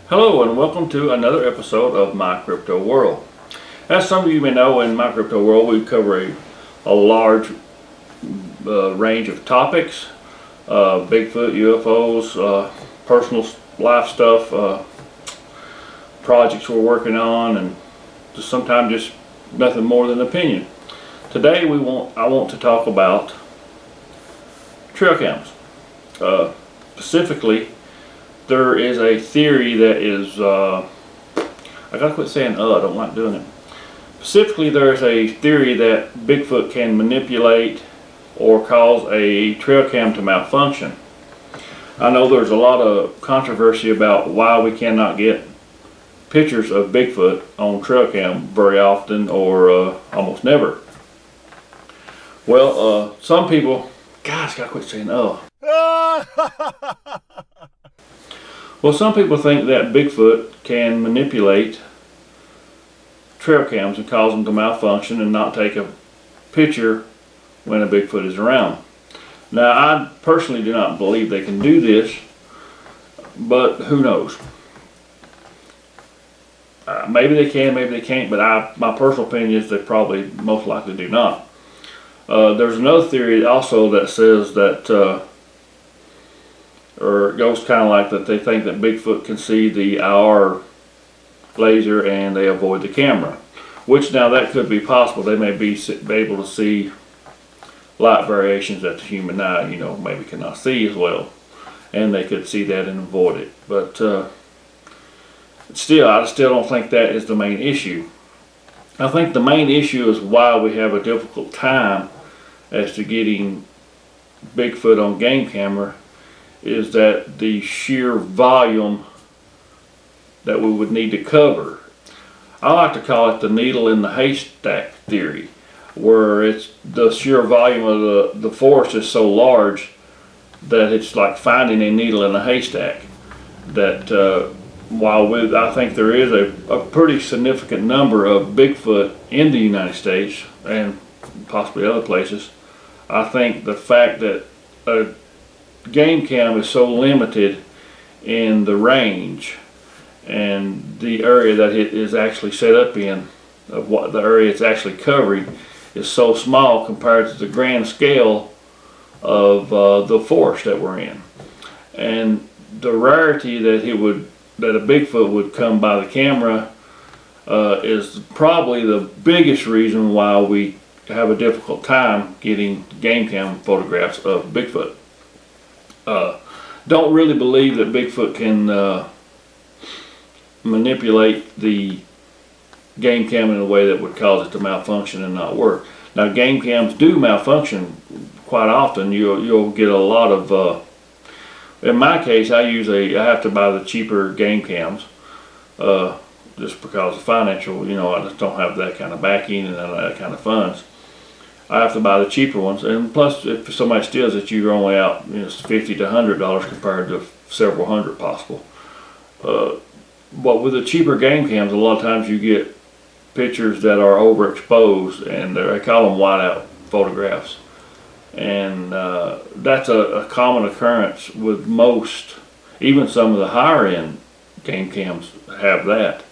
Hello and welcome to another episode of My Crypto World. As some of you may know, in My Crypto World we cover a large range of topics. Bigfoot, UFOs, personal life stuff, projects we're working on, and sometimes just nothing more than opinion. Today I want to talk about trail cams. Specifically, there is a theory that is, I gotta quit saying I don't like doing it. Specifically, there is a theory that Bigfoot can manipulate or cause a trail cam to malfunction. I know there's a lot of controversy about why we cannot get pictures of Bigfoot on trail cam very often or almost never. Well, some people, gosh, gotta quit saying Well, some people think that Bigfoot can manipulate trail cams and cause them to malfunction and not take a picture when a Bigfoot is around. Now, I personally do not believe they can do this, but who knows? Maybe they can, maybe they can't, but my personal opinion is they probably most likely do not. There's another theory also that says that or it goes kind of like that they think that Bigfoot can see the IR laser and they avoid the camera, which now that could be possible. They may be able to see light variations that the human eye, maybe cannot see as well, and they could see that and avoid it. But still, I still don't think that is the main issue. I think the main issue is why we have a difficult time as to getting Bigfoot on game camera is that the sheer volume that we would need to cover. I like to call it the needle in the haystack theory, where it's the sheer volume of the forest is so large that it's like finding a needle in a haystack. That I think there is a pretty significant number of Bigfoot in the United States and possibly other places, I think the fact that a game cam is so limited in the range and the area that it is actually set up in, of what the area it's actually covering, is so small compared to the grand scale of the forest that we're in, and the rarity that a Bigfoot would come by the camera is probably the biggest reason why we have a difficult time getting game cam photographs of Bigfoot. Don't really believe that Bigfoot can manipulate the game cam in a way that would cause it to malfunction and not work. Now, game cams do malfunction quite often. You'll get a lot of, in my case, I have to buy the cheaper game cams just because of financial, I just don't have that kind of backing and that kind of funds. I have to buy the cheaper ones, and plus if somebody steals it, you're only out $50 to $100 compared to several hundred possible. But with the cheaper game cams, a lot of times you get pictures that are overexposed, and they call them whiteout photographs, and that's a common occurrence with most, even some of the higher end game cams have that.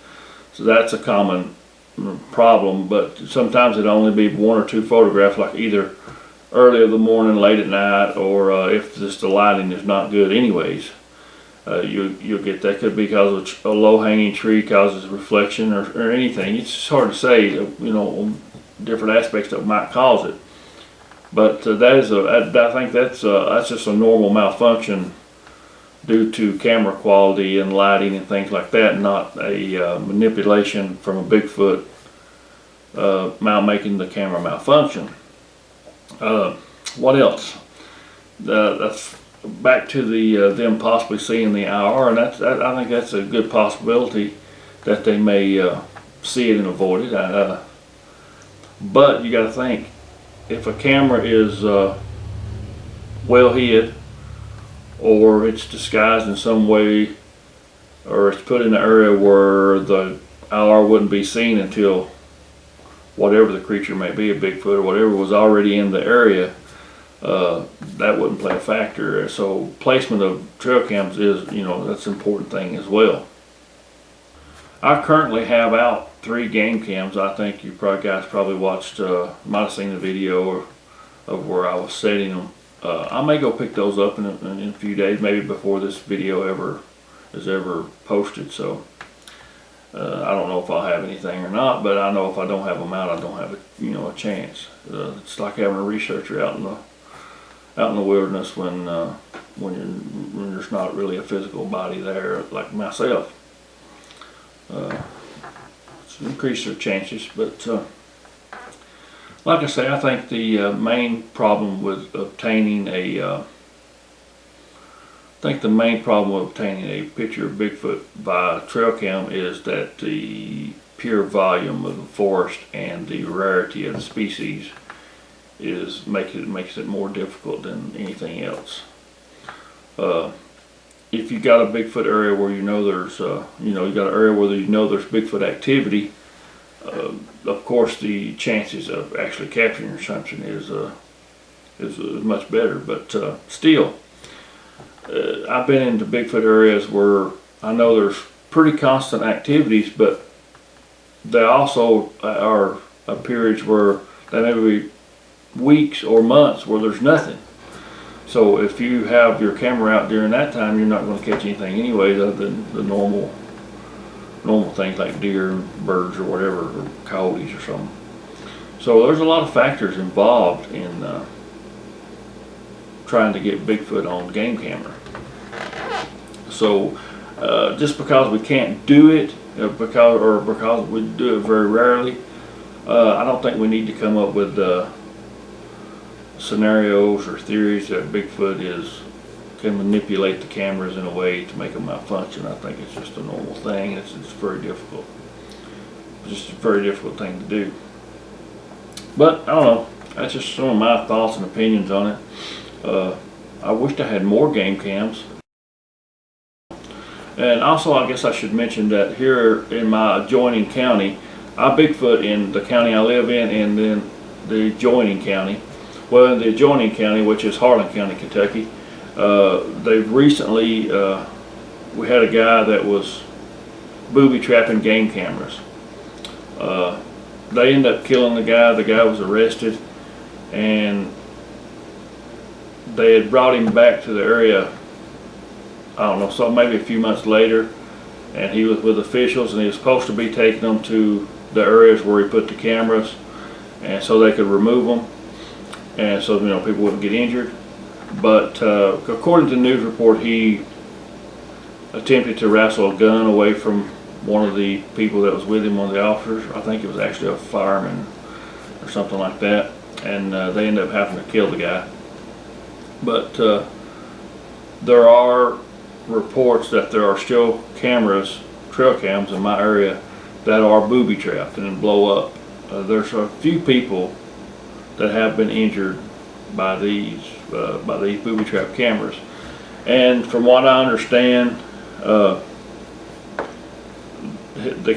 So that's a common problem, but sometimes it only be one or two photographs, like either early in the morning, late at night, or if just the lighting is not good anyways, you'll get that. Could be because a low-hanging tree causes reflection or anything. It's just hard to say, different aspects that might cause it, but I think that's just a normal malfunction due to camera quality and lighting and things like that, not a manipulation from a Bigfoot making the camera malfunction. What else? That's back to them possibly seeing the IR, and I think that's a good possibility that they may see it and avoid it. But you got to think, if a camera is well hid, or it's disguised in some way, or it's put in an area where the IR wouldn't be seen until whatever the creature may be, a Bigfoot or whatever, was already in the area, that wouldn't play a factor. So placement of trail cams is, that's an important thing as well. I currently have out 3 game cams. I think you guys probably watched, might have seen the video of where I was setting them. I may go pick those up in a few days, maybe before this video is ever posted. So I don't know if I'll have anything or not, but I know if I don't have them out, I don't have a chance. It's like having a researcher out in the wilderness when there's not really a physical body there, like myself. Increase their chances, but like I say, I think the main problem with obtaining a picture of Bigfoot via trail cam is that the pure volume of the forest and the rarity of the species makes it more difficult than anything else. If you got a Bigfoot area where there's you got an area where there's Bigfoot activity, of course the chances of actually capturing something is much better. But still, I've been into Bigfoot areas where I know there's pretty constant activities, but there also are periods where there may be weeks or months where there's nothing. So if you have your camera out during that time, you're not going to catch anything anyways, other than the normal things like deer and birds or whatever, or coyotes or something. So there's a lot of factors involved in trying to get Bigfoot on game camera. So just because we can't do it, because we do it very rarely, I don't think we need to come up with scenarios or theories that Bigfoot can manipulate the cameras in a way to make them malfunction. I think it's just a normal thing. It's very difficult. It's just a very difficult thing to do. But I don't know. That's just some of my thoughts and opinions on it. I wished I had more game cams. And also, I guess I should mention that here in my adjoining county, I Bigfoot in the county I live in, and then the adjoining county. Well, in the adjoining county, which is Harlan County, Kentucky, they've recently, we had a guy that was booby-trapping game cameras. They ended up killing the guy. The guy was arrested, and they had brought him back to the area, I don't know, so maybe a few months later, and he was with officials, and he was supposed to be taking them to the areas where he put the cameras, and so they could remove them, and so people wouldn't get injured. But according to the news report, he attempted to wrestle a gun away from one of the people that was with him, one of the officers. I think it was actually a fireman or something like that, and they ended up having to kill the guy. But there are reports that there are still cameras, trail cams in my area, that are booby trapped and blow up. There's a few people that have been injured by these booby trap cameras, and from what I understand, the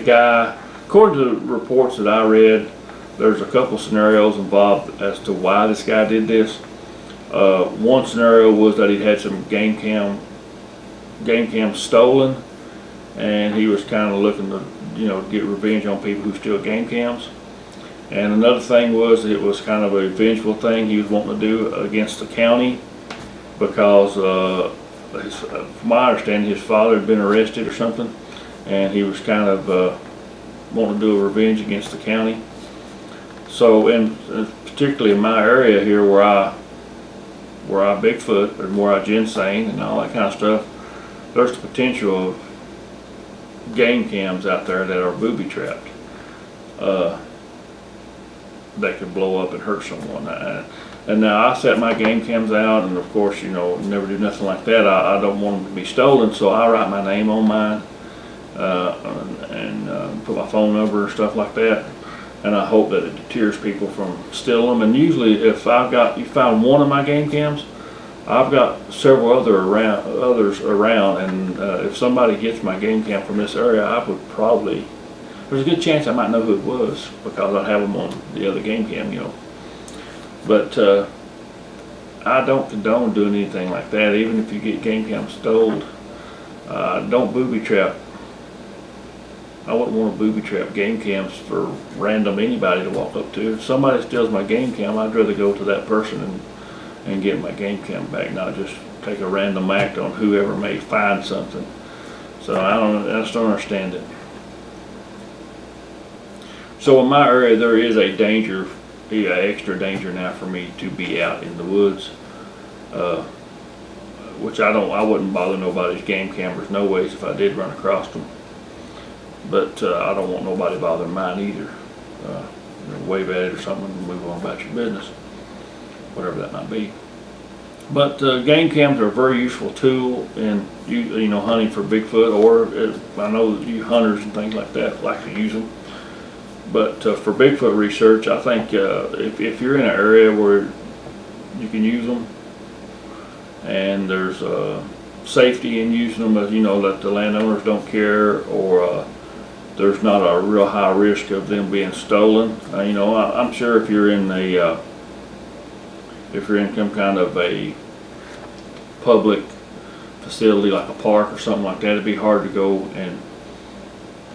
guy, according to the reports that I read, there's a couple scenarios involved as to why this guy did this. One scenario was that he had some game cam stolen, and he was kind of looking to get revenge on people who steal game cams. And another thing was it was kind of a vengeful thing he was wanting to do against the county, because from my understanding, his father had been arrested or something, and he was kind of wanting to do a revenge against the county. So, and particularly in my area here where I Bigfoot and where I ginseng and all that kind of stuff, there's the potential of game cams out there that are booby trapped. That could blow up and hurt someone. And now I set my game cams out, and of course, never do nothing like that. I don't want them to be stolen, so I write my name on mine and put my phone number and stuff like that. And I hope that it deters people from stealing them. And usually, if you found one of my game cams, I've got several others around, and if somebody gets my game cam from this area, I would probably, there's a good chance I might know who it was, because I have them on the other game cam, But I don't condone doing anything like that. Even if you get game cam stolen, don't booby trap I wouldn't want to booby trap game cams for random anybody to walk up to. If somebody steals my game cam, I'd rather go to that person and get my game cam back, not just take a random act on whoever may find something. So I just don't understand it. So in my area, there is a danger, extra danger now for me to be out in the woods, which I wouldn't bother nobody's game cameras no ways if I did run across them. But I don't want nobody bothering mine either. Wave at it or something and move on about your business, whatever that might be. But game cams are a very useful tool in hunting for Bigfoot, or I know you hunters and things like that like to use them. But for Bigfoot research, I think if you're in an area where you can use them and there's safety in using them, that that the landowners don't care, or there's not a real high risk of them being stolen. I'm sure if you're in some kind of a public facility like a park or something like that, it'd be hard to go and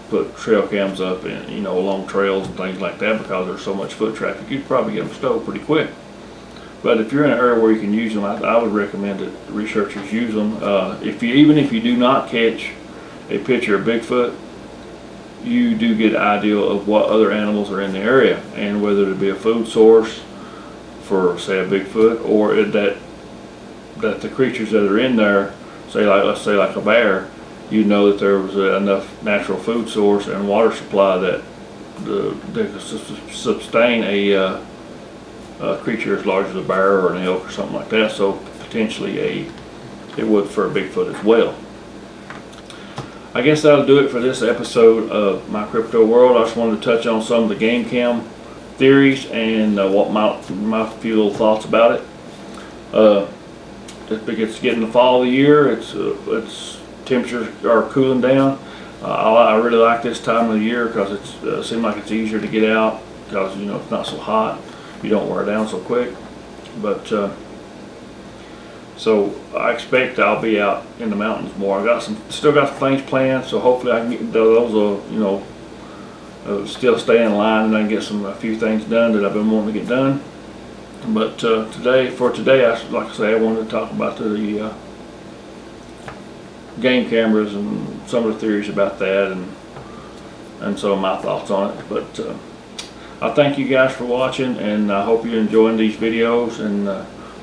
put trail cams up in along trails and things like that, because there's so much foot traffic. You'd probably get them stolen pretty quick. But if you're in an area where you can use them, I would recommend that researchers use them. Even if you do not catch a picture of Bigfoot, you do get an idea of what other animals are in the area, and whether it be a food source for, say, a Bigfoot, or that the creatures that are in there, let's say like a bear, you know that there was enough natural food source and water supply that could sustain a creature as large as a bear or an elk or something like that. So potentially it would for a Bigfoot as well. I guess that'll do it for this episode of My Crypto World. I just wanted to touch on some of the game cam theories and what my few little thoughts about it. It's getting the fall of the year. It's temperatures are cooling down. I really like this time of the year because it seems like it's easier to get out because it's not so hot. You don't wear down so quick. But so I expect I'll be out in the mountains more. Still got some things planned, so hopefully I can get those. Still stay in line and I can get a few things done that I've been wanting to get done. But today, like I say, I wanted to talk about the game cameras and some of the theories about that and some of my thoughts on it. But I thank you guys for watching, and I hope you're enjoying these videos, and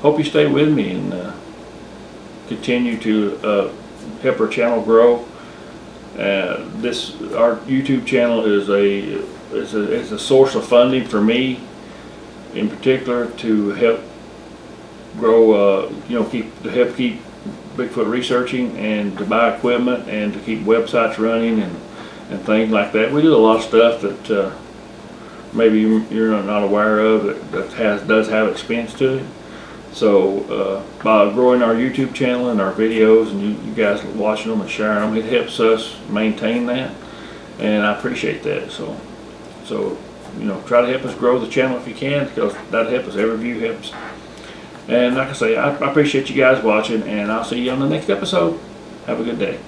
hope you stay with me and continue to help our channel grow. Our YouTube channel is a source of funding for me, in particular, to help grow, help keep Bigfoot researching and to buy equipment and to keep websites running and things like that. We do a lot of stuff that maybe you're not aware of that does have expense to it. So by growing our YouTube channel and our videos, and you guys watching them and sharing them, it helps us maintain that, and I appreciate that. So try to help us grow the channel if you can, because that helps us. Every view helps. And like I say, I appreciate you guys watching, and I'll see you on the next episode. Have a good day.